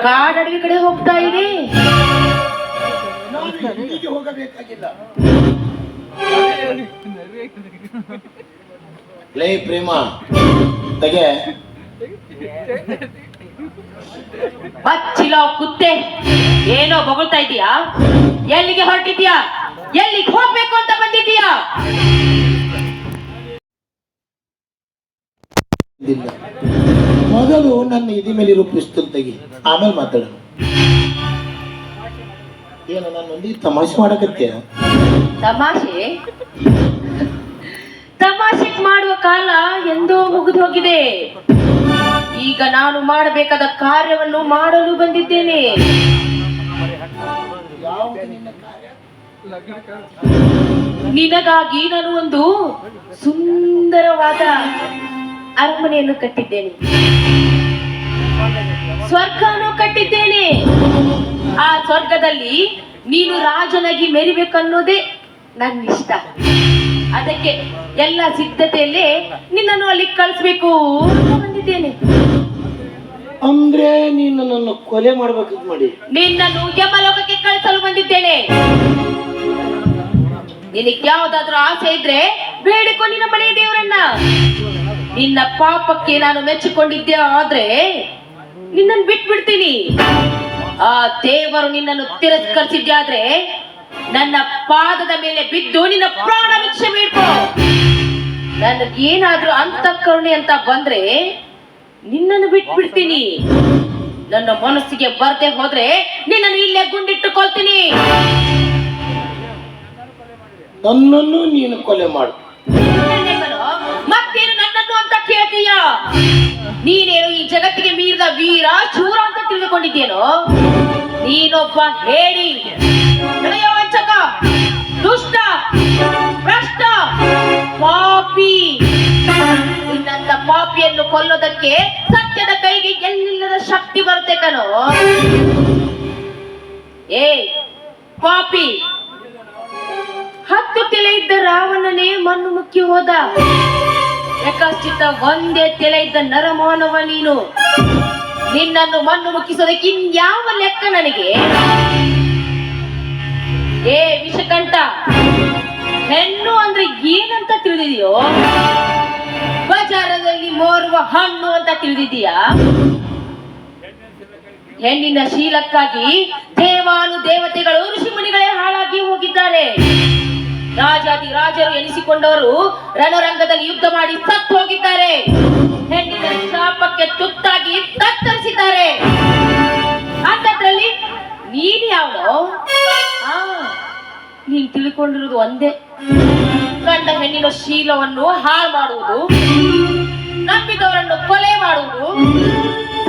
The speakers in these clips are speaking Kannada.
ಕಾಡಡವಿ ಕಡೆ ಹೋಗ್ತಾ ಇದೆ. ಹೋಗಬೇಕಾಗಿಲ್ಲ. ಲೇ ಪ್ರೇಮ ತಗೆ ಬಚ್ಚಿಲೋ ಕುತ್ತೆ, ಏನೋ ಬೊಗಳ್ತಾ ಇದೀಯಾ? ಎಲ್ಲಿಗೆ ಹೊರಟಿದ್ಯಾ? ಎಲ್ಲಿಗೆ ಹೋಗ್ಬೇಕು ಅಂತ ಬಂದಿದ್ದೀಯಾ? ಮೊದಲು ನನ್ನ ಇದಿ ಮೇಲಿರೋ ಪಿಸ್ತೂಲ್ ತೆಗಿ, ಆಮೇಲೆ ಮಾತಾಡೋಣ. ಏನು ನನ್ನೊಂದಿಗೆ ತಮಾಷೆ ಮಾಡಕತ್ತೀಯ? ತಮಾಷೆ ತಮಾಷೆ ಮಾಡುವ ಕಾಲ ಎಂದೋ ಮುಗಿದು ಹೋಗಿದೆ. ಈಗ ನಾನು ಮಾಡಬೇಕಾದ ಕಾರ್ಯವನ್ನು ಮಾಡಲು ಬಂದಿದ್ದೇನೆ. ನಿನಗಾಗಿ ನಾನು ಒಂದು ಸುಂದರವಾದ ಅರಮನೆಯನ್ನು ಕಟ್ಟಿದ್ದೇನೆ, ಸ್ವರ್ಗವನ್ನು ಕಟ್ಟಿದ್ದೇನೆ. ಆ ಸ್ವರ್ಗದಲ್ಲಿ ನೀನು ರಾಜನಾಗಿ ಮೆರಿಬೇಕನ್ನೋದೇ ನನ್ನ ಇಷ್ಟ. ಅದಕ್ಕೆ ಎಲ್ಲ ಸಿದ್ಧತೆಯಲ್ಲೇ ನಿನ್ನನ್ನು ಅಲ್ಲಿ ಕಳಿಸ್ಬೇಕು ಅಂತ ಬಂದಿದ್ದೇನೆ. ಅಂದ್ರೆ ನೀನು ನನ್ನ ಕೊಲೆ ಮಾಡ್ಬೇಕಂತ ಮಾಡಿ ನಿನ್ನನ್ನು ಯಮಲೋಕಕ್ಕೆ ಕಳಿಸಲು ಬಂದಿದ್ದೇನೆ. ನಿನಗೆ ಯಾವ್ದಾದ್ರೂ ಆಸೆ ಇದ್ರೆ ಬೇಡಿಕೊ ನಿನ್ನ ಮನೆ ದೇವರನ್ನ. ನಿನ್ನ ಪಾಪಕ್ಕೆ ನಾನು ಮೆಚ್ಚಿಕೊಂಡಿದ್ದೆ ಆದ್ರೆ ನಿನ್ನನ್ನು ಬಿಟ್ಬಿಡ್ತೀನಿ. ಆ ದೇವರು ನಿನ್ನನ್ನು ತಿರಸ್ಕರಿಸಿದ್ದೆ ಆದ್ರೆ ನನ್ನ ಪಾದದ ಮೇಲೆ ಬಿದ್ದು ನಿನ್ನ ಪ್ರಾಣ ಭಿಕ್ಷೆ ಬೇಡ್ಕೊ. ನನಗೇನಾದ್ರೂ ಅಂತಃಕರುಣೆ ಅಂತ ಬಂದ್ರೆ ನಿನ್ನನ್ನು ಬಿಟ್ಬಿಡ್ತೀನಿ. ನನ್ನ ಮನಸ್ಸಿಗೆ ಬರ್ದೆ ಹೋದ್ರೆ ನಿನ್ನನ್ನು ಇಲ್ಲೇ ಗುಂಡಿಟ್ಟುಕೊಳ್ತೀನಿ. ನನ್ನನ್ನು ನೀನು ಕೊಲೆ ಮಾಡು. ಮತ್ತೇನು ನನ್ನನ್ನು ಅಂತ ಕೇಳ್ತೀಯ? ನೀನೇನು ಈ ಜಗತ್ತಿಗೆ ಮೀರಿದ ವೀರ ಶೂರ ಅಂತ ತಿಳಿದುಕೊಂಡಿದ್ದೇನೋ? ನೀನೊಬ್ಬ ಹೇಳಿ ವಂಚಕ, ದುಷ್ಟ, ಭ್ರಷ್ಟ, ಪಾಪಿ. ನಿನ್ನಂತ ಪಾಪಿಯನ್ನು ಕೊಲ್ಲೋದಕ್ಕೆ ಸತ್ಯದ ಕೈಗೆ ಎಲ್ಲಿಲ್ಲದ ಶಕ್ತಿ ಬರುತ್ತೆ ಕಣೋ. ಏ ಪಾಪಿ, 10 ತಲೆ ಇದ್ದ ರಾವಣನೇ ಮಣ್ಣು ಮುಕ್ಕಿ ಹೋದ. ಯಕಶ್ಚಿತ ಒಂದೇ ತಲೆ ಇದ್ದ ನರಮಾನವ ನೀನು. ನಿನ್ನನ್ನು ಮಣ್ಣು ಮುಕ್ಕಿಸೋದಕ್ಕೆ ಇನ್ಯಾವ ಲೆಕ್ಕ ನನಗೆ? ಏ ವಿಷಕಂಠ, ಹೆಣ್ಣು ಅಂದ್ರೆ ಏನಂತ ತಿಳಿದಿದೆಯೋ? ಬಜಾರದಲ್ಲಿ ಮೋರುವ ಹಣ್ಣು ಅಂತ ತಿಳಿದಿದೀಯಾ? ಹೆಣ್ಣಿನ ಶೀಲಕ್ಕಾಗಿ ದೇವಾನು ದೇವತೆಗಳು ಋಷಿಮುನಿಗಳೇ ಹಾಳಾಗಿ ಹೋಗಿದ್ದಾರೆ. ರಾಜಾದಿ ರಾಜರು ಎನಿಸಿಕೊಂಡವರು ರಣರಂಗದಲ್ಲಿ ಯುದ್ಧ ಮಾಡಿ ಸತ್ತು ಹೋಗಿದ್ದಾರೆ. ಹೆಣ್ಣಿನ ಶಾಪಕ್ಕೆ ತುತ್ತಾಗಿ ತತ್ತರಿಸಿದ್ದಾರೆ. ಅಂತದ್ರಲ್ಲಿ ನೀನು ಯಾವನೋ? ನೀನ್ ತಿಳ್ಕೊಂಡಿರೋದು ಒಂದೇ, ಗಂಡ ಹೆಣ್ಣಿನ ಶೀಲವನ್ನು ಹಾಳು ಮಾಡುವುದು, ನಂಬಿದವರನ್ನು ಕೊಲೆ ಮಾಡುವುದು,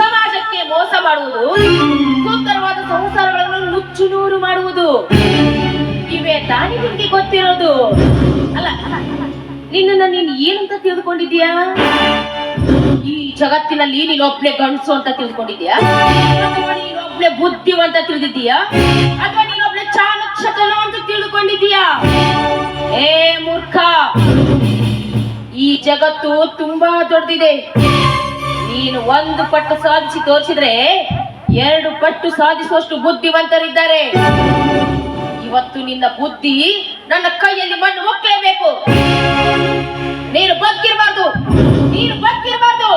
ಸಮಾಜಕ್ಕೆ ಮೋಸ ಮಾಡುವುದು, ಸುಂದರವಾದ ಸಂಸಾರಗಳನ್ನು ನುಚ್ಚು ನೂರು ಮಾಡುವುದು. ಇವೇ ತಾನೇ ನಿನ್ಗೆ ಗೊತ್ತಿರೋದು. ಅಲ್ಲ, ನಿನ್ನನ್ನ ನೀನು ಏನಂತ ತಿಳಿದುಕೊಂಡಿದ್ಯಾ? ಈ ಜಗತ್ತಿನಲ್ಲಿ ನೀನೊಬ್ಳೆ ಗಂಡಸು ಅಂತ ತಿಳಿದುಕೊಂಡಿದ್ಯಾ? ಅಥವಾ ನೀನೊಬ್ಳೆ ಬುದ್ಧಿವಂತ ತಿಳಿದಿದ್ದೀಯಾ? ಅಥವಾ ನೀನೊಬ್ಳೆ ಚಾಣಕ್ಷತನ ಅಂತ ತಿಳಿದುಕೊಂಡಿದ್ದೀಯಾ? ಏ ಮೂರ್ಖ, ಈ ಜಗತ್ತು ತುಂಬಾ ದೊಡ್ಡದಿದೆ. ನೀನು 1 ಪಟ್ಟು ಸಾಧಿಸಿ ತೋರಿಸಿದ್ರೆ 2 ಪಟ್ಟು ಸಾಧಿಸುವಷ್ಟು ಬುದ್ಧಿವಂತರಿದ್ದಾರೆ. ಇವತ್ತು ನಿನ್ನ ಬುದ್ಧಿ ನನ್ನ ಕೈಯಲ್ಲಿ ಮಣ್ಣು ಮುಕ್ಕಲೇಬೇಕು. ನೀನು ಬದುಕಿರಬಾರ್ದು, ನೀನು ಬದುಕಿರಬಾರ್ದು.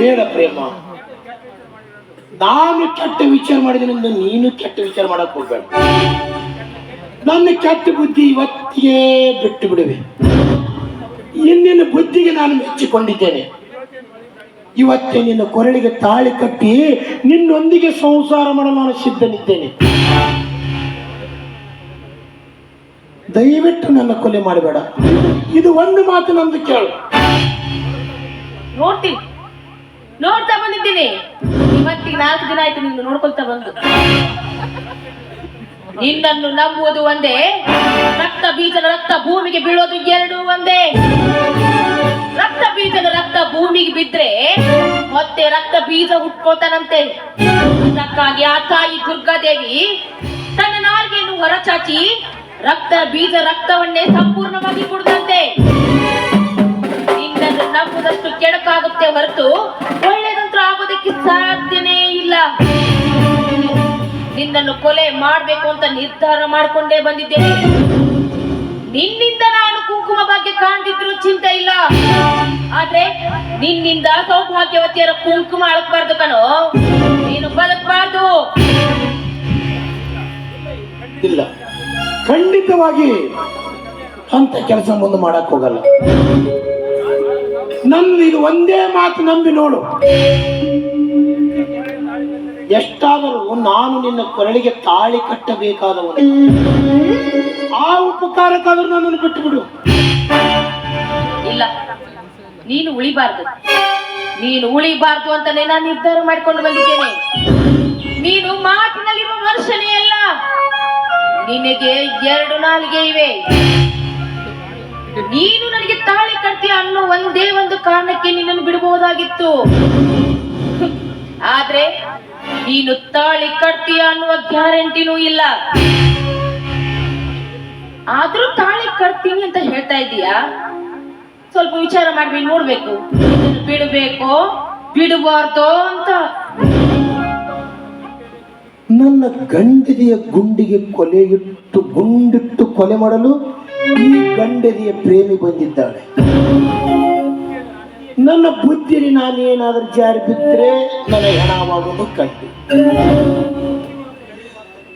ಬೇಡ ಪ್ರೇಮ, ನಾನು ಕೆಟ್ಟ ವಿಚಾರ ಮಾಡಿದ್ರಿಂದ ನೀನು ಕೆಟ್ಟ ವಿಚಾರ ಮಾಡಕ್ ಹೋಗ್ಬೇಡ. ನನ್ನ ಕೆಟ್ಟ ಬುದ್ಧಿ ಇವತ್ತಿಗೆ ಬಿಟ್ಟು ಬಿಡುವೆ. ಇಂದಿನ ಬುದ್ಧಿಗೆ ನಾನು ಮೆಚ್ಚಿಕೊಂಡಿದ್ದೇನೆ. ಇವತ್ತೇ ನಿನ್ನ ಕೊರಳಿಗೆ ತಾಳಿ ಕಟ್ಟಿ ನಿನ್ನೊಂದಿಗೆ ಸಂಸಾರ ಮಾಡಲು ನಾನು ಸಿದ್ಧನಿದ್ದೇನೆ. ದಯವಿಟ್ಟು ನನ್ನ ಕೊಲೆ ಮಾಡಬೇಡ. ಇದು ಒಂದು ಮಾತು ನಂದು ಕೇಳು. ನೋಡ್ತೀನಿ, ನೋಡ್ತಾ ಬಂದಿದ್ದೀನಿ. ಇವತ್ತಿಗೆ 4 ದಿನ ಆಯ್ತು ನಿನ್ನ ನೋಡ್ಕೊಳ್ತಾ ಬಂದು. ನಿನ್ನನ್ನು ನಂಬುವುದು ಒಂದೇ, ರಕ್ತ ಬೀಜದ ರಕ್ತ ಭೂಮಿಗೆ ಬೀಳೋದು 2 ಒಂದೇ. ರಕ್ತ ಬೀಜದ ರಕ್ತ ಭೂಮಿಗೆ ಬಿದ್ರೆ ಮತ್ತೆ ರಕ್ತ ಬೀಜ ಹುಟ್ಕೋತಾನಂತೆ. ಅದಕ್ಕಾಗಿ ಆ ತಾಯಿ ದುರ್ಗಾದೇವಿ ತನ್ನ ನಾಲ್ಗೆಯನ್ನು ಹೊರಚಾಚಿ ರಕ್ತ ಬೀಜ ರಕ್ತವನ್ನೇ ಸಂಪೂರ್ಣವಾಗಿ ಕುಡಿದಂತೆ. ನಿನ್ನನ್ನು ನಂಬುದಷ್ಟು ಕೆಡಕಾಗುತ್ತೆ ಹೊರತು ಒಳ್ಳೆಯದಂತ ಮಾತ್ರ ಆಗೋದಕ್ಕೆ ಸಾಧ್ಯನೇ ಇಲ್ಲ. ನಿನ್ನನ್ನು ಕೊಲೆ ಮಾಡ್ಬೇಕು ಅಂತ ನಿರ್ಧಾರ ಮಾಡ್ಕೊಂಡೇ ಬಂದಿದ್ದೇನೆ. ನಿನ್ನಿಂದ ನಾನು ಕುಂಕುಮ ಭಾಗ್ಯ ಕಾಣ್ತಿದ್ರು ಚಿಂತೆ ಇಲ್ಲ, ಆದ್ರೆ ನಿನ್ನಿಂದ ಸೌಭಾಗ್ಯವತಿಯರ ಕುಂಕುಮ ಅಳಕ್ಬಾರ್ದು ಕಣೋ, ನೀನು ಬದುಕಬಾರ್ದು. ಇಲ್ಲ, ಖಂಡಿತವಾಗಿ ಅಂತ ಕೆಲಸ ಮುಂದೆ ಮಾಡಕ್ ಹೋಗಲ್ಲ. ನನ್ನ ಇದು ಒಂದೇ ಮಾತು ನಂಬಿ ನೋಡು, ಎಷ್ಟಾದರೂ ನಾನು ನಿನ್ನ ಕೊರಳಿಗೆ ತಾಳಿ ಕಟ್ಟಬೇಕಾದವನು. ಆ ಉಪಕಾರಕ್ಕಾದ್ರೂ ನನ್ನನ್ನು ಬಿಟ್ಟು ಬಿಡು. ಇಲ್ಲ, ನೀನು ಉಳಿಬಾರ್ದು. ನೀನು ಉಳಿಬಾರ್ದು ಅಂತಾನೆ ನಾನು ನಿರ್ಧಾರ ಮಾಡಿಕೊಂಡು ಬಂದಿದ್ದೇನೆ. ನೀನು ಮಾತಿನಲ್ಲಿರುವ ಮನುಷ್ಯನೇ ಅಲ್ಲ, ನಿನಗೆ 2 ನಾಲಿಗೆ ಇವೆ. ನೀನು ನನಗೆ ತಾಳಿ ಕಟ್ತೀಯ ಅನ್ನೋ ಒಂದೇ ಒಂದು ಕಾರಣಕ್ಕೆ ನಿನ್ನನ್ನು ಬಿಡಬಹುದಾಗಿತ್ತು. ಆದ್ರೆ ನೀನು ತಾಳಿ ಕಟ್ತೀಯ ಅನ್ನುವ ಗ್ಯಾರಂಟಿನೂ ಇಲ್ಲ. ಆದ್ರೂ ತಾಳಿ ಕಟ್ತೀನಿ ಅಂತ ಹೇಳ್ತಾ ಇದೀಯಾ? ಸ್ವಲ್ಪ ವಿಚಾರ ಮಾಡಿ ನೋಡ್ಬೇಕು, ಬಿಡಬೇಕೋ ಬಿಡಬಾರ್ದೋ ಅಂತ. ನನ್ನ ಗಂಡದಿಯ ಗುಂಡಿಗೆ ಗುಂಡಿಟ್ಟು ಕೊಲೆ ಮಾಡಲು ಈ ಗಂಡದಿಯ ಪ್ರೇಮಿ ಬಂದಿದ್ದಾಳೆ. ನನ್ನ ಬುದ್ಧಿಯಲ್ಲಿ ನಾನೇನಾದ್ರೂ ಜಾರಿ ಬಿದ್ದರೆ ನನ್ನ ಹೆಣವಾಗೋದು ಕಟ್ಟಿ.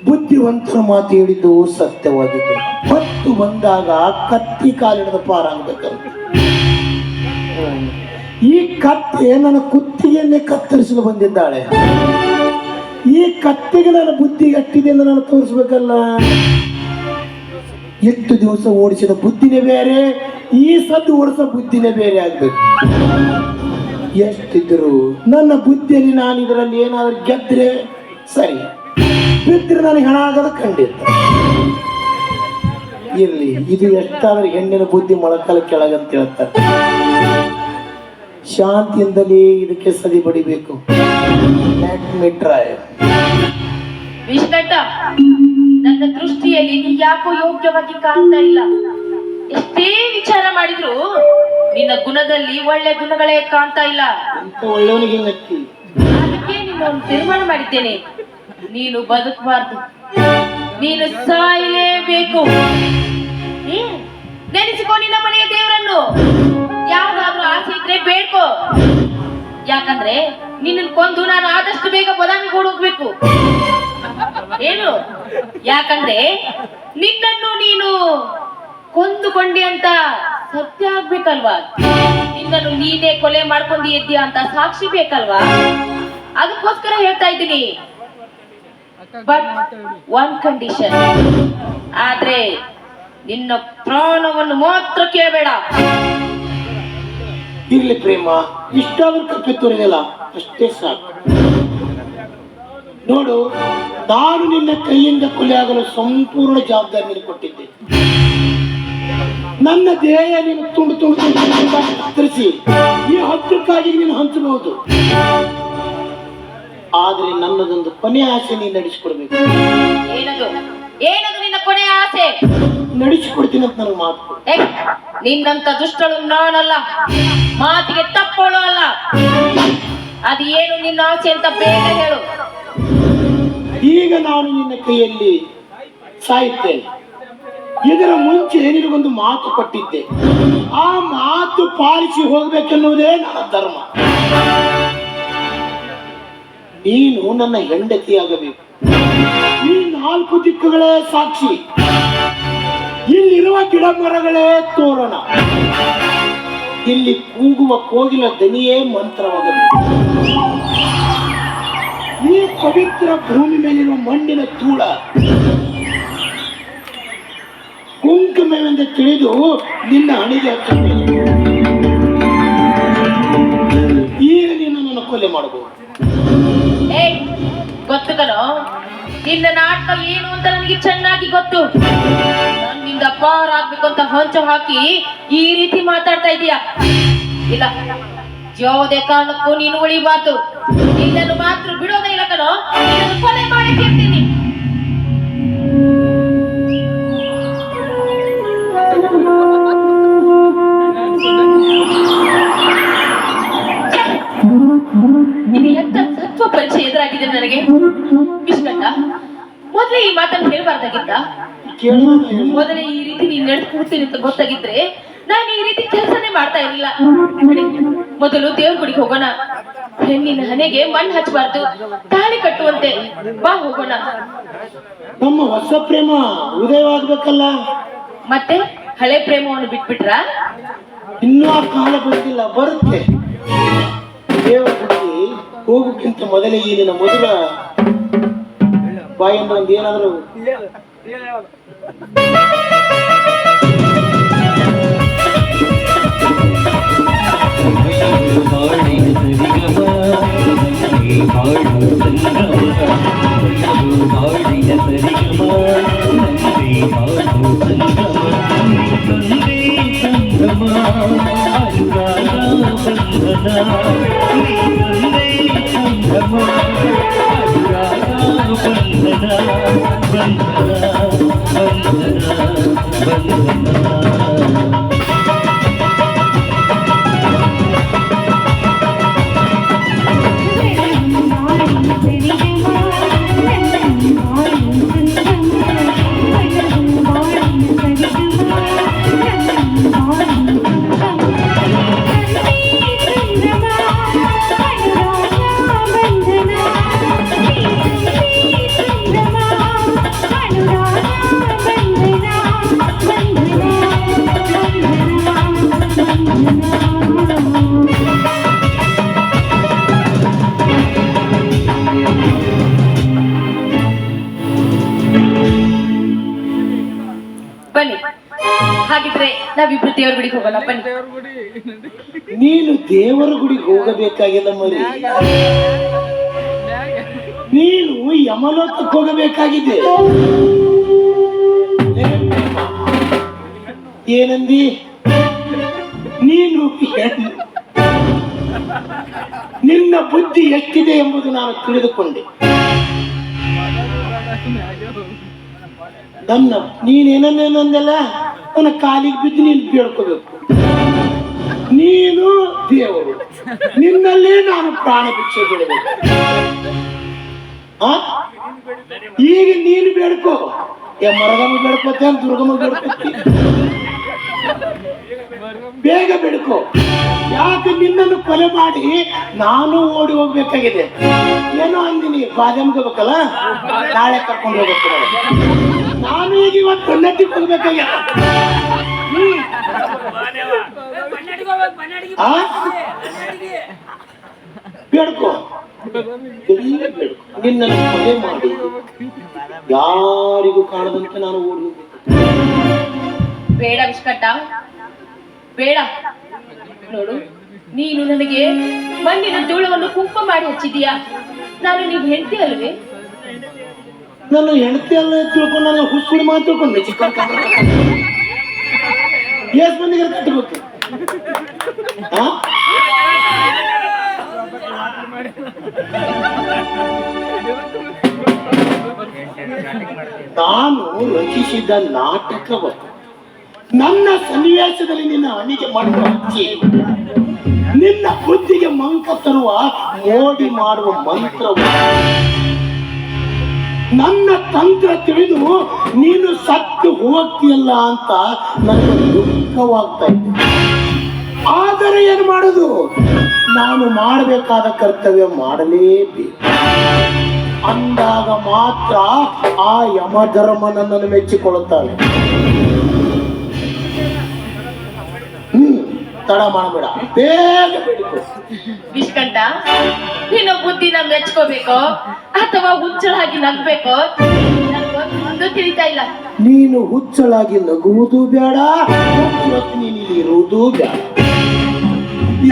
ಬುದ್ಧಿವಂತರ ಮಾತು ಹೇಳಿದ್ದು ಸತ್ಯವಾಗಿದೆ. ಹೊತ್ತು ಬಂದಾಗ ಕತ್ತಿ ಕಾಲಿಡದ ಪಾರಾಗಬೇಕಂತ. ಈ ಕತ್ತಿ ನನ್ನ ಕುತ್ತಿಗೆಯನ್ನೇ ಕತ್ತರಿಸಲು ಬಂದಿದ್ದಾಳೆ. ಈ ಕತ್ತಿಗೆ ನನ್ನ ಬುದ್ಧಿ ಗಟ್ಟಿದೆ ಎಂದು ನಾನು ತೋರಿಸ್ಬೇಕಲ್ಲ. ಎಷ್ಟು ದಿವಸ ಓಡಿಸಿದ ಬುದ್ಧಿನೇ ಬೇರೆ, ಈ ಸದ್ದು ಓಡಿಸೋ ಬುದ್ಧಿನೇ ಬೇರೆ ಆಗ್ಬೇಕು. ಎಷ್ಟಿದ್ರು ನನ್ನ ಬುದ್ಧಿಯಲ್ಲಿ ನಾನು ಇದರಲ್ಲಿ ಏನಾದ್ರೂ ಗೆದ್ರೆ ಸರಿ, ಬಿದ್ದರೆ ನನಗೆ ಹಣ ಆಗೋದು ಖಂಡಿತ. ಇರ್ಲಿ, ಇದು ಎಷ್ಟಾದ್ರೂ ಹೆಣ್ಣಿನ ಬುದ್ಧಿ ಮೊಳಕಾಲ ಕೆಳಗಂತ ಹೇಳ್ತಾರೆ. ಶಾಂತಿಯಿಂದಲೇ ಇದಕ್ಕೆ ಸದಿ ಬಡಿಬೇಕು. ವಿಷ್ಣಟ, ನನ್ನ ದೃಷ್ಟಿಯಲ್ಲಿ ನೀ ಯಾಕೋ ಯೋಗ್ಯವಾಗಿ ಕಾಣ್ತಾ ಇಲ್ಲ. ಎಷ್ಟೇ ವಿಚಾರ ಮಾಡಿದ್ರು ನಿನ್ನ ಗುಣದಲ್ಲಿ ಒಳ್ಳೆ ಗುಣಗಳೇ ಕಾಣ್ತಾ ಇಲ್ಲ. ಅದಕ್ಕೆ ನಿನ್ನೊಂದು ತೀರ್ಮಾನ ಮಾಡಿದ್ದೇನೆ, ನೀನು ಬದುಕಬಾರ್ದು, ನೀನು ಸಾಯಲೇಬೇಕು. ನೆನೆಸಿಕೋ ನಿನ್ನ ಮನೆಯ ದೇವರನ್ನು. ಯಾವ್ದಾದ್ರೂ ಆಸೆ ಇದ್ರೆ ಬೇಡ್ಕೋ. ಯಾಕಂದ್ರೆ ನಿನ್ನ ಕೊಂದು ನಾನು ಆದಷ್ಟು ಬೇಗ ಬದಾಮಿಗೆ ಹೋಗ್ಬೇಕು. ಏನು? ಯಾಕಂದ್ರೆ ನಿನ್ನನ್ನು ನೀನು ಕೊಂದುಕೊಂಡಿ ಅಂತ ಸತ್ಯ ಆಗ್ಬೇಕಲ್ವಾ? ನಿನ್ನನ್ನು ನೀನೇ ಕೊಲೆ ಮಾಡ್ಕೊಂಡಿ ಇದ್ದೀಯ ಅಂತ ಸಾಕ್ಷಿ ಬೇಕಲ್ವಾ? ಅದಕ್ಕೋಸ್ಕರ ಹೇಳ್ತಾ ಇದ್ದೀನಿ. But one condition. ಆದ್ರೆ ನಿನ್ನ ಪ್ರಾಣವನ್ನು ಮಾತ್ರ ಕೇಳಬೇಡ. ಇರ್ಲಿ ಪ್ರೇಮ, ಇಷ್ಟಾದ್ರೂ ಕಪ್ಪೆ ತೋರಿದಲ್ಲ, ಅಷ್ಟೇ ಸಾಕು. ನೋಡು, ನಾನು ನಿನ್ನ ಕೈಯಿಂದ ಕೊಲೆಯಾಗಲು ಸಂಪೂರ್ಣ ಜವಾಬ್ದಾರಿ ನೀನು ಕೊಟ್ಟಿದ್ದೆ. ನನ್ನ ದೇಹ ನೀನು ತುಂಡು ತುಂಡು ಕತ್ತರಿಸಿ ಈ ಹತ್ತಕ್ಕಾಗಿ ನೀನು ಹಂಚಬಹುದು. ಆದ್ರೆ ನನ್ನದೊಂದು ಕೊನೆ ಆಸೆ ನೀನು ನಡೆಸಿಕೊಡ್ಬೇಕು. ಏನದು? ಏನದು ನಿನ್ನ ಕೊನೆ ಆಸೆ? ನಡೆಸಿಕೊಡ್ತೀನಿ ಅಂತ ನನಗೆ ಮಾತು. ನಿನ್ನಂತ ದುಷ್ಟಳು ನಾನಲ್ಲ, ಮಾತಿಗೆ ತಪ್ಪೋಳು ಅಲ್ಲ. ಅದು ಏನು ನಿನ್ನ ಆಸೆ ಅಂತ ಬೇಗ ಹೇಳು. ಈಗ ನಾನು ನಿನ್ನ ಕೈಯಲ್ಲಿ ಸಾಯುತ್ತೇನೆ. ಇದರ ಮುಂಚೆ ನಿನಗೊಂದು ಮಾತು ಕೊಟ್ಟಿದ್ದೆ. ಆ ಮಾತು ಪಾಲಿಸಿ ಹೋಗ್ಬೇಕೆನ್ನುವುದೇ ನನ್ನ ಧರ್ಮ. ನೀನು ನನ್ನ ಹೆಂಡತಿಯಾಗಬೇಕು. ಈ 4 ದಿಕ್ಕುಗಳೇ ಸಾಕ್ಷಿ. ಇಲ್ಲಿರುವ ಗಿಡ ಮರಗಳೇ ತೋರಣ. ಇಲ್ಲಿ ಕೂಗುವ ಕೋಗಿಲ ದನಿಯೇ ಮಂತ್ರವಾಗಬೇಕು. ಈ ಪವಿತ್ರ ಭೂಮಿ ಮೇಲಿರುವ ಮಣ್ಣಿನ ಧೂಳ ಕುಂಕುಮವೆಂದು ತಿಳಿದು ನಿನ್ನ ಹಣಿಗೆ ಹಚ್ಚಬೇಕು. ಈಗ ನೀನು ನನ್ನ ಕೊಲೆ ಮಾಡಬಹುದು. ಗೊತ್ತು ಕಣೋ, ನಿನ್ನ ನಾಟಕ ಏನು ಅಂತ ನನಗೆ ಚೆನ್ನಾಗಿ ಗೊತ್ತು. ನನ್ನಿಂದ ಪಾರಾಗ್ಬೇಕು ಅಂತ ಹೊಂಚು ಹಾಕಿ ಈ ರೀತಿ ಮಾತಾಡ್ತಾ ಇದೀಯ. ಇಲ್ಲ, ಯಾವುದೇ ಕಾರಣಕ್ಕೂ ನೀನು ಉಳಿಬಾರ್ದು. ಇದನ್ನು ಮಾತ್ರ ಬಿಡೋದೇ ಇಲ್ಲ ಕಣೋ, ಇದನ್ನು ಕೊಲೆ ಮಾಡಿ ತೀರ್ತೀನಿ. ಮೊದಲೇ ಈ ಮಾತನ್ನು ಹೇಳ್ಬಾರ್ದಾಗಿತ್ತ? ಕೇಳೋಣ ಹೇಳು. ಮೊದಲೇ ಈ ರೀತಿ ನೀನ್ ನಡೆಸ್ಕೊಡ್ತೀನಿ ಅಂತ ಗೊತ್ತಾಗಿದ್ರೆ ನಾನು ಈ ರೀತಿ ಕೆಲಸನೇ ಮಾಡ್ತಾ ಇರಲಿಲ್ಲ. ಮೊದಲು ದೇವ್ರ ಗುಡಿಗೆ ಹೋಗೋಣ. ಹೆಣ್ಣಿನ ಹಣೆಗೆ ಮಣ್ಣು ಹಚ್ಚಬಾರ್ದು, ತಾಳಿ ಕಟ್ಟುವಂತೆ. ಬಾ ಹೋಗೋಣ. ನಮ್ಮ ಹೊಸ ಪ್ರೇಮ ಉದಯವಾಗ್ಬೇಕಲ್ಲ. ಮತ್ತೆ ಹಳೆ ಪ್ರೇಮವನ್ನು ಬಿಟ್ಬಿಟ್ರ? ಇನ್ನೂ ಆ ಕಾಲ ಬಂದಿಲ್ಲ, ಬರುತ್ತೆ. ದೇವರ ಬುದ್ಧಿ ಹೋಗೋಕ್ಕಿಂತ ಮೊದಲೇ ಈ ನಿನ್ನ ಮೊದಲ ಬಾಯಿಂದ ಒಂದು ಏನಾದರೂ ಬನ್ನಿ. ಹಾಗಿದ್ರೆ ನಾವಿಬ್ರು ದೇವ್ರ ಗುಡಿಗೆ ಹೋಗೋಣ. ಬನ್ನಿ. ನೀನು ದೇವರ ಗುಡಿಗೆ ಹೋಗಬೇಕಾಗಿಲ್ಲ ಮರಿ, ನೀನು ಯಮಲೋಕಕ್ಕೆ ಹೋಗಬೇಕಾಗಿದೆ. ಏನಂದಿ? ನೀನು ಹೆಣ್ಣು. ನಿನ್ನ ಬುದ್ಧಿ ಎಷ್ಟಿದೆ ಎಂಬುದು ನಾನು ತಿಳಿದುಕೊಂಡೆ. ನೀನೇನಂದೆಲ್ಲ ನನ್ನ ಕಾಲಿಗೆ ಬಿದ್ದು ನೀನು ಬೇಡ್ಕೋಬೇಕು. ನೀನು ದೇವರು, ನಿನ್ನಲ್ಲೇ ನಾನು ಪ್ರಾಣ ಭಿಕ್ಷೆ ಬಿಡಬೇಕು. ಈಗ ನೀನು ಬೇಡ್ಕೋ. ಮರಗಮ್ಮ ಬೇಡ್ಕೋತೆ, ದುರ್ಗಮ್ಮ ಬೇಡ್ಕೋತಿ, ಬೇಗ ಬೇಡ್ಕೋ. ಯಾಕೆ ನಿನ್ನನ್ನು ಕೊಲೆ ಮಾಡಿ ನಾನು ಓಡಿ ಹೋಗ್ಬೇಕಾಗಿದೆ. ಏನೋ ಅಂದಿನಿ, ಬಾದಾಮ್ಗೋಗ್ಬೇಕಲ್ಲ, ನಾಳೆ ಕರ್ಕೊಂಡು ಹೋಗ್ಬೇಕು. ನಾನು ಈಗ ಇವತ್ತು ಕನ್ನಟ್ಟಿಗೆ ಹೋಗ್ಬೇಕಾಗ್ಯ. ಬೇಡ್ಕೋ, ನಿನ್ನನ್ನು ಕೊಲೆ ಮಾಡಿ ಯಾರಿಗೂ ಕಾಣದಂತೆ ನಾನು ಓಡಿ ಹೋಗ್ಬೇಕು. ಬೇಡ ವಿಷ್ಕಟ್ಟ, ಬೇಡ. ನೋಡು, ನೀನು ನನಗೆ ಮಣ್ಣಿನ ಧೂಳವನ್ನು ಕುಂಕುಮ ಮಾಡಿ ಹಚ್ಚಿದೀಯಾ. ನಾನು ನೀವು ಹೆಂಡತಿ ಅಲ್ವೇ? ನನ್ನ ಹೆಂಡತಿ ಎಲ್ಲ ತಿಳ್ಕೊಂಡು ನಾನು ಹುಸುಳಿ ಮಾತು ತಿಳ್ಕೊಂಡೆ. ಚಿಕ್ಕ ಎಸ್ ಮಂದಿಗೆ ಕಟ್ಟಬೇಕು. ನಾನು ರಚಿಸಿದ ನಾಟಕವ ನನ್ನ ಸನ್ನಿವೇಶದಲ್ಲಿ ನಿನ್ನ ಹಣಿಗೆ ಮಾಡುವ ಹಚ್ಚಿ ನಿನ್ನ ಬುದ್ಧಿಗೆ ಮಂಕ ತರುವ ಮೋಡಿ ಮಾಡುವ ಮಂತ್ರವ ನನ್ನ ತಂತ್ರ ತಿಳಿದು ನೀನು ಸತ್ತು ಹೋಗ್ತೀಯಲ್ಲ ಅಂತ ನನಗೆ ದುಃಖವಾಗ್ತಾ ಇತ್ತು. ಆದರೆ ಏನು ಮಾಡೋದು? ನಾನು ಮಾಡಬೇಕಾದ ಕರ್ತವ್ಯ ಮಾಡಲೇಬೇಕು. ಅಂದಾಗ ಮಾತ್ರ ಆ ಯಮಧರ್ಮ ನನ್ನನ್ನು ಮೆಚ್ಚಿಕೊಳ್ಳುತ್ತಾಳೆ. ತಡ ಮಾಡಬೇಡ, ಬೇಗ ಬಿಡು. ವಿಷ್ಕಂಠ, ನೀನು ಬುದ್ಧಿನ ಮೆಚ್ಕೋಬೇಕೋ ಅಥವಾ ಹುಚ್ಚಳಾಗಿ ನಗ್ಬೇಕೋ ನನಗೊಂದು ತಿಳಿತಾ ಇಲ್ಲ. ನೀನು ಹುಚ್ಚಳಾಗಿ ನಗುವುದು ಬೇಡ, ನೀನು ಇರುವುದು ಬೇಡ.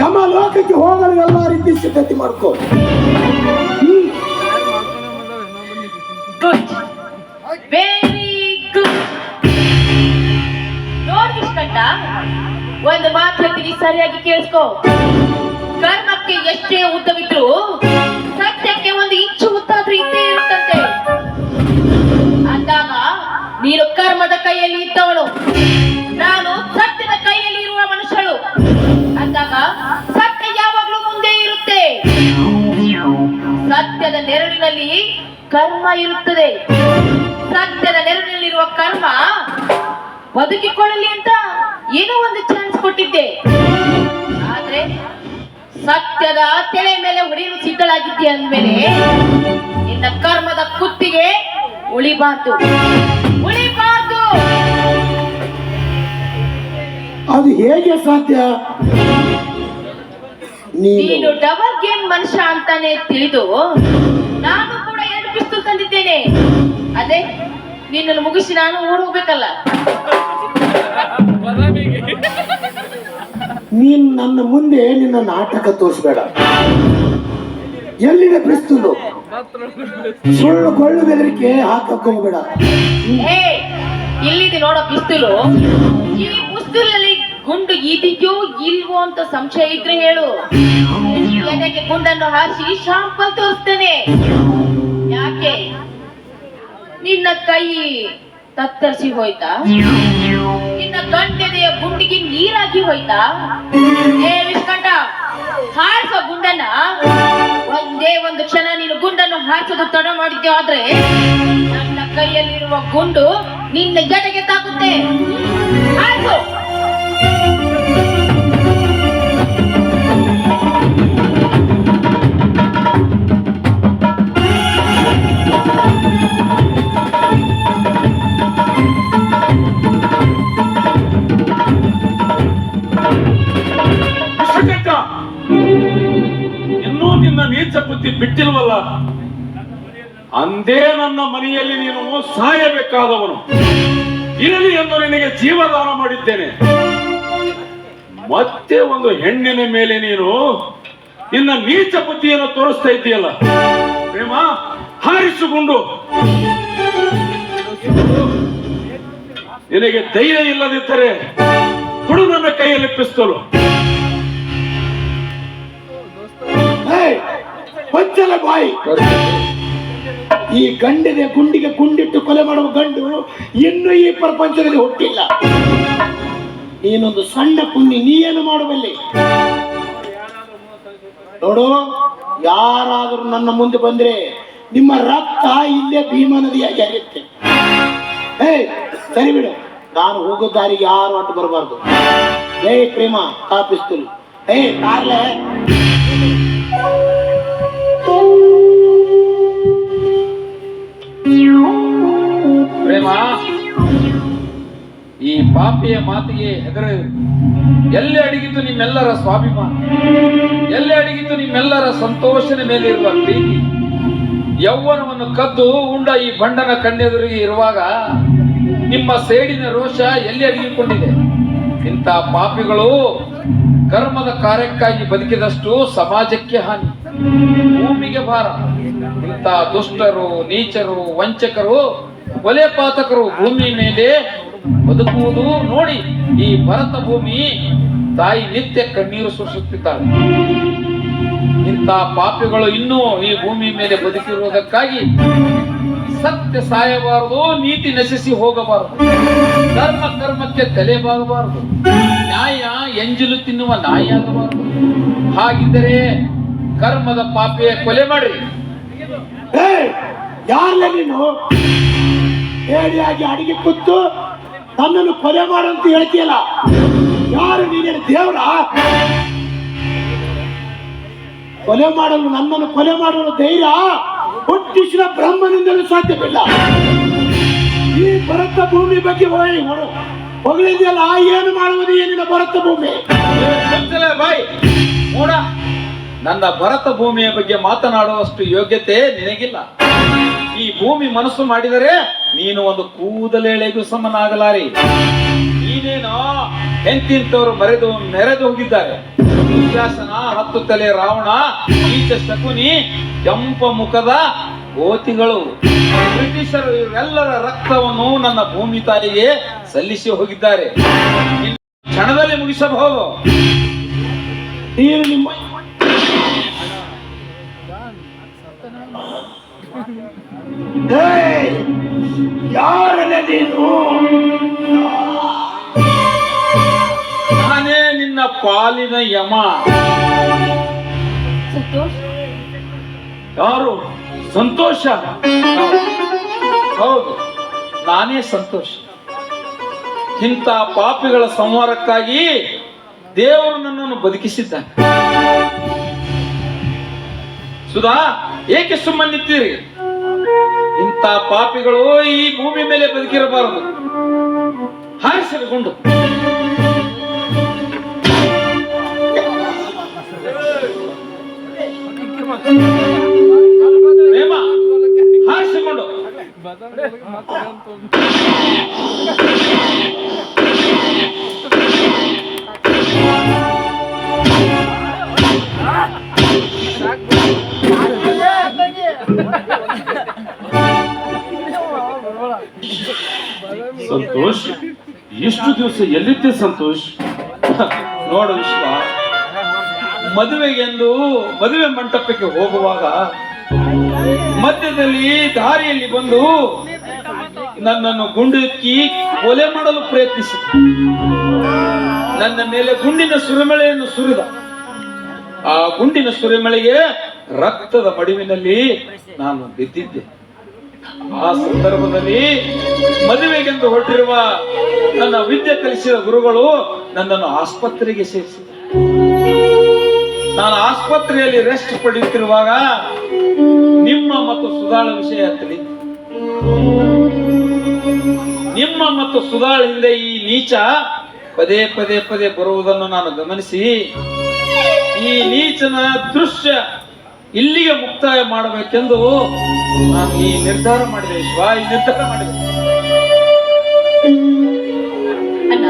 ಯಮ ಲೋಕಕ್ಕೆ ಹೋಗಲು ಎಲ್ಲ ರೀತಿ ಸಿದ್ಧತೆ ಮಾಡ್ಕೋ. Good, very good. ನೋಡಿ ವಿಷ್ಕಂಠ, ಒಂದು ಮಾತು ಹೇಳ್ತೀನಿ, ಸರಿಯಾಗಿ ಕೇಳಿಸ್ಕೋ. ಕರ್ಮಕ್ಕೆ ಎಷ್ಟೇ ಉದ್ದವಿದ್ರು ಸತ್ಯಕ್ಕೆ ಒಂದು ಇಂಚು ಉದ್ದಾದ್ರೂ ಇದ್ದೇ ಇರುತ್ತಂತೆ. ಅಂದಾಗ ನೀನು ಕರ್ಮದ ಕೈಯಲ್ಲಿ ಇದ್ದವಳು, ನಾನು ಸತ್ಯದ ಕೈಯಲ್ಲಿ ಇರುವ ಮನುಷ್ಯಳು. ಅಂದಾಗ ಸತ್ಯ ಯಾವಾಗಲೂ ಮುಂದೆ ಇರುತ್ತೆ. ಸತ್ಯದ ನೆರಳಿನಲ್ಲಿ ಕರ್ಮ ಇರುತ್ತದೆ. ಬದುಕಿಕೊಳ್ಳಲಿ ಅಂತ ಏನೋ ಒಂದು ಚಾನ್ಸ್ ಕೊಟ್ಟಿದ್ದೆ. ಆದ್ರೆ ಸತ್ಯದ ತೆಳೆ ಮೇಲೆ ಹೊಡೆಯಲು ಸಿದ್ಧಳಾಗಿದ್ದೆ ಅಂದ್ಮೇಲೆ ನಿನ್ನ ಕರ್ಮದ ಕುತ್ತಿಗೆ ಉಳಿಬಾರ್ದು. ಅದು ಹೇಗೆ ಸಾಧ್ಯ? ನೀನು ಡಬಲ್ ಗೇಮ್ ಮನುಷ್ಯ ಅಂತಾನೆ ತಿಳಿದು ನಾನು ಕೂಡ 2 ಪಿಸ್ತೂಲ್ ತಂದಿದ್ದೇನೆ. ಅದೇ ನಿನ್ನನ್ನು ಮುಗಿಸಿ ನಾನು ಓಡ್ ಹೋಗ್ಬೇಕಲ್ಲ. ನೀನ್ ನನ್ನ ಮುಂದೆ ನಿನ್ನ ನಾಟಕ ತೋರಿಸ್ಬೇಡ. ಎಲ್ಲಿದೆ ಪಿಸ್ತೂಲು? ಸುಳ್ಳು ಕೊಳ್ಳು ಬೆದರಿಕೆ ಹಾಕಕ್ ಹೋಗ್ಬೇಡ. ಇಲ್ಲಿದೆ ನೋಡೋ ಪಿಸ್ತೂಲು. ಈ ಪಿಸ್ತೂಲಲ್ಲಿ ಗುಂಡು ಇದೆಯೋ ಇಲ್ವೋ ಅಂತ ಸಂಶಯ ಇದ್ರೆ ಹೇಳು. ಎದೆಗೆ ಗುಂಡನ್ನು ಹಾರಿಸಿ ಶಾಂಪಲ್ ತೋರಿಸ್ತೇನೆ. ಯಾಕೆ ನಿನ್ನ ಕೈ ತತ್ತರಿಸಿ ಹೋಯ್ತಾ? ನಿನ್ನ ಗಂಟೆದೆಯ ಗುಂಡಿಗೆ ನೀರಾಗಿ ಹೋಯ್ತಾ? ವಿಷ್ಕಂಠ, ಹಾರಿಸೋ ಗುಂಡನ್ನ. ಒಂದೇ ಒಂದು ಕ್ಷಣ ನೀನು ಗುಂಡನ್ನು ಹಾರಿಸೋದು ತಡ ಮಾಡಿದ್ದೆ ಆದ್ರೆ ನನ್ನ ಕೈಯಲ್ಲಿರುವ ಗುಂಡು ನಿನ್ನ ಜೊತೆಗೆ ತಾಕುತ್ತೆ. ಹಾರಿಸು. ಇನ್ನೂ ನಿನ್ನ ನೀಚ ಬುದ್ಧಿ ಬಿಟ್ಟಿಲ್ವಲ್ಲ? ಅಂದೇ ನನ್ನ ಮನೆಯಲ್ಲಿ ನೀನು ಸಾಯಬೇಕಾದವನು. ಇರಲಿ ಎಂದು ನಿನಗೆ ಜೀವದಾನ ಮಾಡಿದ್ದೇನೆ. ಮತ್ತೆ ಒಂದು ಹೆಣ್ಣಿನ ಮೇಲೆ ನೀನು ನಿನ್ನ ನೀಚ ಬುದ್ಧಿಯನ್ನು ತೋರಿಸ್ತಾ ಇದ್ದೀಯಲ್ಲ ಪ್ರೇಮ. ಹಾರಿಸಿಕೊಂಡು ನಿನಗೆ ಧೈರ್ಯ ಇಲ್ಲದಿದ್ದರೆ ಕೊಡು ನನ್ನ ಕೈಯಲ್ಲಿ ಪಿಸ್ತೂಲು. ಹೊಚ್ಚಲ ಬಾಯಿ. ಈ ಗಂಡಿದೆ ಗುಂಡಿಗೆ ಗುಂಡಿಟ್ಟು ಕೊಲೆ ಮಾಡುವ ಗಂಡು ಇನ್ನೂ ಈ ಪ್ರಪಂಚದಲ್ಲಿ ಹುಟ್ಟಿಲ್ಲ. ನೀನೊಂದು ಸಣ್ಣ ಪುಣ್ಯ, ನೀ ಏನು ಮಾಡಬಲ್ಲೆ? ನೋಡು, ಯಾರಾದರೂ ನನ್ನ ಮುಂದೆ ಬಂದ್ರೆ ನಿಮ್ಮ ರಕ್ತ ಇಲ್ಲೇ ಭೀಮಾ ನದಿಯಾಗಿ ಹರಿಯುತ್ತೆ. ಸರಿ ಬಿಡು, ನಾನು ಹೋಗೋ ದಾರಿಗೆ ಯಾರು ಅಡ್ಡು ಬರಬಾರ್ದು. ಪ್ರೇಮ ತಾಪಿಸ್ತಲು. ಕಾರ್ಲೆ ಪ್ರೇಮ, ಈ ಪಾಪಿಯ ಮಾತಿಗೆ ಹೆದರಿ ಎಲ್ಲಿ ಅಡಗಿತು ನಿಮ್ಮೆಲ್ಲರ ಸ್ವಾಭಿಮಾನ? ಎಲ್ಲಿ ಅಡಗಿತು ನಿಮ್ಮೆಲ್ಲರ ಸಂತೋಷದ ಮೇಲೆ ಇರುವ ಪ್ರೀತಿ? ಯೌವನವನ್ನು ಕದ್ದು ಉಂಡ ಈ ಬಂಡನ ಕಣ್ಣೆದುರಿಗೆ ಇರುವಾಗ ನಿಮ್ಮ ಸೇಡಿನ ರೋಷ ಎಲ್ಲಿ ಅಡಗಿಕೊಂಡಿದೆ? ಇಂಥ ಪಾಪಿಗಳು ಕರ್ಮದ ಕಾರ್ಯಕ್ಕಾಗಿ ಬದುಕಿದಷ್ಟು ಸಮಾಜಕ್ಕೆ ಹಾನಿ, ಭೂಮಿಗೆ ಭಾರ. ಇಂಥ ದುಷ್ಟರು, ನೀಚರು, ವಂಚಕರು, ಕೊಲೆ ಪಾತಕರು ಭೂಮಿ ಮೇಲೆ ಬದುಕುವುದು ನೋಡಿ ಈ ಭರತ ಭೂಮಿ ತಾಯಿ ನಿತ್ಯ ಕಣ್ಣೀರು ಸುರಿಸುತ್ತಿದ್ದಾಳೆ. ಇಂಥ ಪಾಪಿಗಳು ಇನ್ನೂ ಈ ಭೂಮಿ ಮೇಲೆ ಬದುಕಿರುವುದಕ್ಕಾಗಿ ಸತ್ಯ ಸಾಯಬಾರದು, ನೀತಿ ನಶಿಸಿ ಹೋಗಬಾರದು, ಧರ್ಮ ಕರ್ಮಕ್ಕೆ ತಲೆಬಾಗಬಾರದು, ನ್ಯಾಯ ಎಂಜಲು ತಿನ್ನುವ ನಾಯಿಯಾಗಬಾರದು. ಹಾಗಿದ್ದರೆ ಕರ್ಮದ ಪಾಪಿಯ ಕೊಲೆ ಮಾಡ್ರಿ. ಯಾರಲ್ಲ ನೀನು? ಹೇಳಿಯಾಗಿ ಅಡಿಗೆ ಕೂತು ನನ್ನನ್ನು ಕೊಲೆ ಮಾಡಂತ ಹೇಳ್ತೀಯಲ್ಲ, ಯಾರು ನೀನೇನು ದೇವ್ರ? ಕೊಲೆ ಮಾಡಲು, ನನ್ನನ್ನು ಕೊಲೆ ಮಾಡಲು ಧೈರ್ಯ ಹುಟ್ಟಿಸಿದ ಬ್ರಹ್ಮನಿಂದಲೂ ಸಾಧ್ಯವಿಲ್ಲ. ಈ ಭರತ ಭೂಮಿ ಬಗ್ಗೆ ಹೊಗಳಿದೆಯಲ್ಲ, ಏನು ಮಾಡುವುದು ಏನಿಲ್ಲ ಭರತ ಭೂಮಿ? ಬಾಯ್ ಮೂಡ, ನನ್ನ ಭರತ ಭೂಮಿಯ ಬಗ್ಗೆ ಮಾತನಾಡುವಷ್ಟು ಯೋಗ್ಯತೆ ನಿನಗಿಲ್ಲ. ಈ ಭೂಮಿ ಮನಸ್ಸು ಮಾಡಿದರೆ ನೀನು ಒಂದು ಕೂದಲೆಳೆಗೂ ಸಮನಾಗಲಾರಿ. ನೀನೇನೋ ಎಂತಿಂತವರು ಮೆರೆದು ಹೋಗಿದ್ದಾರೆ. ದುಶ್ಯಾಸನ, 10 ತಲೆ ರಾವಣ, ನೀಚ ಶಕುನಿ, ಕೆಂಪ ಮುಖದ ಗೋತಿಗಳು, ಬ್ರಿಟಿಷರು ಇವರೆಲ್ಲರ ರಕ್ತವನ್ನು ನನ್ನ ಭೂಮಿ ತಾಯಿಗೆ ಸಲ್ಲಿಸಿ ಹೋಗಿದ್ದಾರೆ. ಕ್ಷಣದಲ್ಲಿ ಮುಗಿಸಬಹುದು. ನೀನು ನಿಮ್ಮ ಯಾರಲ್ಲ ನೀನು? ನಾನೇ ನಿನ್ನ ಪಾಲಿನ ಯಮ. ಯಾರು? ಸಂತೋಷ? ಹೌದು, ನಾನೇ ಸಂತೋಷ. ಇಂಥ ಪಾಪಿಗಳ ಸಂಹಾರಕ್ಕಾಗಿ ದೇವರು ನನ್ನನ್ನು ಬದುಕಿಸಿದ್ದಾನೆ. ಸುಧಾ, ಏಕೆ ಸುಮ್ಮನಿದ್ದೀರಿ? ಇಂಥ ಪಾಪಿಗಳು ಈ ಭೂಮಿ ಮೇಲೆ ಬದುಕಿರಬಾರದು. ಹಾರಿಸಿಕೊಂಡು ಪ್ರೇಮ, ಹಾರಿಸಿಕೊಂಡು ಸಂತೋಷ್, ಎಷ್ಟು ದಿವಸ ಎಲ್ಲಿದ್ದೆ ಸಂತೋಷ್? ನೋಡು ವಿಶ್ವ, ಮದುವೆಗೆಂದು ಮದುವೆ ಮಂಟಪಕ್ಕೆ ಹೋಗುವಾಗ ಮಧ್ಯದಲ್ಲಿ ದಾರಿಯಲ್ಲಿ ಬಂದು ನನ್ನನ್ನು ಗುಂಡಿಕ್ಕಿ ಕೊಲೆ ಮಾಡಲು ಪ್ರಯತ್ನಿಸಿದ. ನನ್ನ ಮೇಲೆ ಗುಂಡಿನ ಸುರಿಮಳೆಯನ್ನು ಸುರಿದ. ಆ ಗುಂಡಿನ ಸುರಿಮಳೆಗೆ ರಕ್ತದ ಮಡುವಿನಲ್ಲಿ ನಾನು ಬಿದ್ದಿದ್ದೆ. ಆ ಸಂದರ್ಭದಲ್ಲಿ ಮದುವೆಗೆಂದು ಹೊರಟಿರುವ ನನ್ನ ವಿದ್ಯೆ ಕಲಿಸಿದ ಗುರುಗಳು ನನ್ನನ್ನು ಆಸ್ಪತ್ರೆಗೆ ಸೇರಿಸಿದರು. ನಾನು ಆಸ್ಪತ್ರೆಯಲ್ಲಿ ರೆಸ್ಟ್ ಪಡೆಯುತ್ತಿರುವಾಗ ನಿಮ್ಮ ಮತ್ತು ಸುಧಾಳ ವಿಷಯ ತಿಳಿಯಿತು. ನಿಮ್ಮ ಮತ್ತು ಸುಧಾಳ ಹಿಂದೆ ಈ ನೀಚ ಪದೇ ಪದೇ ಪದೇ ಬರುವುದನ್ನು ನಾನು ಗಮನಿಸಿ ಈ ನೀಚನ ದೃಶ್ಯ ಇಲ್ಲಿಗೆ ಮುಕ್ತಾಯ ಮಾಡಬೇಕೆಂದು ನಾನು ಈ ನಿರ್ಧಾರ ಮಾಡಿದೆ. ವಿಶ್ವ, ಈ ನಿರ್ಧಾರ ಮಾಡಿದೆ. ಅಣ್ಣ,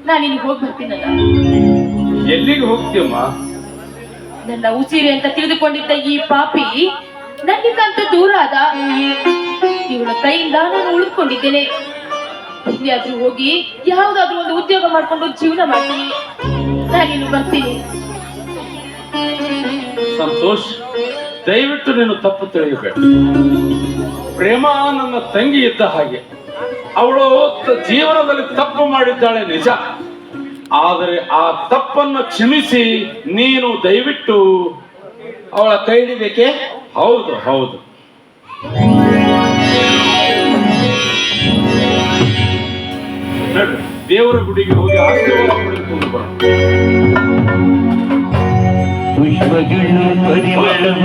ನಾನಿಲ್ಲಿ ಹೋಗಿ ಬರ್ತೀನಲ್ಲ. ಎಲ್ಲಿಗೆ ಹೋಗ್ತೀಯಮ್ಮ? ನನ್ನ ಉಸಿರಿ ಅಂತ ತಿಳಿದುಕೊಂಡಿದ್ದ ಈ ಪಾಪಿ ನನ್ನಿಂತ ದೂರ ಆದ. ಇವಳ ಕೈಯಿಂದ ನಾನು ಉಳಿದುಕೊಂಡಿದ್ದೇನೆ. ಎಲ್ಲಿಯಾದ್ರೂ ಹೋಗಿ ಯಾವ್ದಾದ್ರೂ ಒಂದು ಉದ್ಯೋಗ ಮಾಡ್ಕೊಂಡು ಜೀವನ ಮಾಡ್ತೀನಿ. ನಾನಿನ್ನು ಬರ್ತೀನಿ. ಸಂತೋಷ್, ದಯವಿಟ್ಟು ನೀನು ತಪ್ಪು ತಿಳಿಯಬೇಡ. ಪ್ರೇಮ ನನ್ನ ತಂಗಿ ಇದ್ದ ಹಾಗೆ. ಅವಳು ಜೀವನದಲ್ಲಿ ತಪ್ಪು ಮಾಡಿದ್ದಾಳೆ ನಿಜ. ಆದರೆ ಆ ತಪ್ಪನ್ನು ಕ್ಷಮಿಸಿ ನೀನು ದಯವಿಟ್ಟು ಅವಳ ಕೈ ಹಿಡಿಬೇಕೆ? ಹೌದು ಹೌದು. ನಡ್ರಿ, ದೇವರ ಗುಡಿಗೆ ಹೋಗಿ ಆಶೀರ್ವಾದ ಪಡೆದುಕೊಂಡು ಬರೋಣ. ಪುಷ್ಪಗಳು ಪರಿಮಳವ